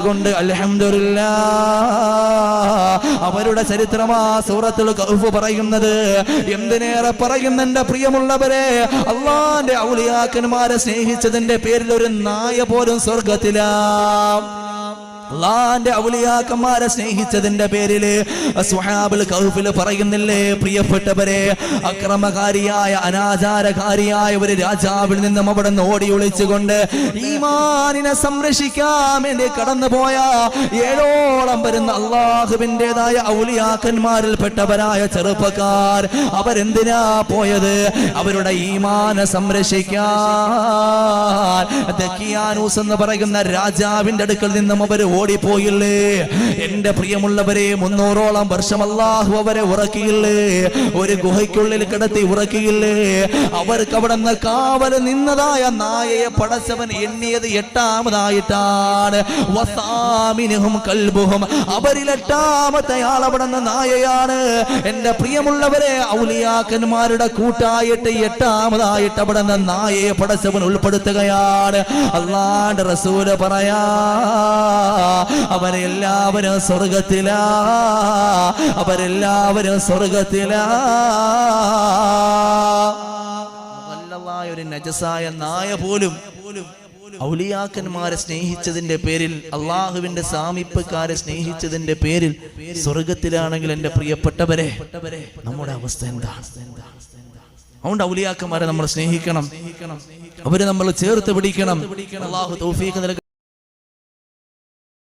കൊണ്ട് അൽഹംദുലില്ലാഹ് അവരുടെ ചരിത്രമാ സൂറത്തുൽ കഹ്ഫ് പറയുന്നത്. എന്തിനേറെ പറയുന്ന എന്റെ പ്രിയമുള്ളവരെ, അള്ളാന്റെ ഔലിയാക്കന്മാരെ സ്നേഹിച്ചതിന്റെ പേരിൽ ഒരു നായ പോലും സ്വർഗത്തിലാ. അള്ളാന്റെ ഔലിയാക്കന്മാരെ സ്നേഹിച്ചതിന്റെ പേരില് സ്വഹാബുൽ കഹ്ഫിൽ പറയുന്നില്ലേ, പ്രിയപ്പെട്ടവരെ, അക്രമകാരിയായ അനാചാരകാരിയായ ഒരു രാജാവിൽ നിന്നും അവിടെ നിന്ന് ഓടി ഒളിച്ചുകൊണ്ട് ഈമാനിനെ സംരക്ഷിക്കാൻ വേണ്ടി കടന്നുപോയ 7ഓളം വരുന്ന അള്ളാഹുവിൻ്റെതായ ഔലിയാക്കന്മാരിൽപ്പെട്ടവരായ ചെറുപ്പക്കാർ അവരെന്തിനാ പോയത്? അവരുടെ ഈമാനെ സംരക്ഷിക്കാൻ ദക്കിയാനൂസ് എന്ന് പറയുന്ന രാജാവിന്റെ അടുക്കൽ നിന്നും അവർ ഓടിപ്പോയില്ലേ. എന്റെ പ്രിയമുള്ളവരെ, 300ഓളം വർഷം അല്ലാഹു അവരെ ഉറക്കിയില്ലേ, ഒരു ഗുഹയ്ക്കുള്ളിൽ കിടത്തി ഉറക്കിയില്ലേ. അവർക്ക് അവിടെ നിന്ന് കാവൽ നിന്നതായ നായയെ പടച്ചവൻ എണ്ണിയത് 8ാമതായിട്ടാണ്. വസാമിനുഹും കൽബുഹും, അവരിൽ 8ാമത്തെ ആൾ അവിടെ നിന്ന് നായയാണ്. എന്റെ പ്രിയമുള്ളവരെ, ഔലിയാക്കന്മാരുടെ കൂട്ടായിട്ട് 8ാമതായിട്ട് അവിടെ നിന്ന് നായയെ പടച്ചവൻ ഉൾപ്പെടുത്തുകയാണ്. അല്ലാഹുവിന്റെ റസൂല് പറയാ, അവരെല്ലാവരും സ്വർഗത്തിലാ, അവരെല്ലാവരും സ്വർഗത്തിലാ. ഒരു നജസായ നായ പോലും ഔലിയാക്കന്മാരെ സ്നേഹിച്ചതിന്റെ പേരിൽ, അള്ളാഹുവിന്റെ സാമീപ്യക്കാരെ സ്നേഹിച്ചതിന്റെ പേരിൽ സ്വർഗത്തിലാണെങ്കിൽ എന്റെ പ്രിയപ്പെട്ടവരെ, നമ്മുടെ അവസ്ഥ എന്താണ്? അതുകൊണ്ട് ഔലിയാക്കന്മാരെ നമ്മൾ സ്നേഹിക്കണം, അവരെ നമ്മൾ ചേർത്ത് പിടിക്കണം. അള്ളാഹു തൗഫീഖ് നൽകട്ടെ.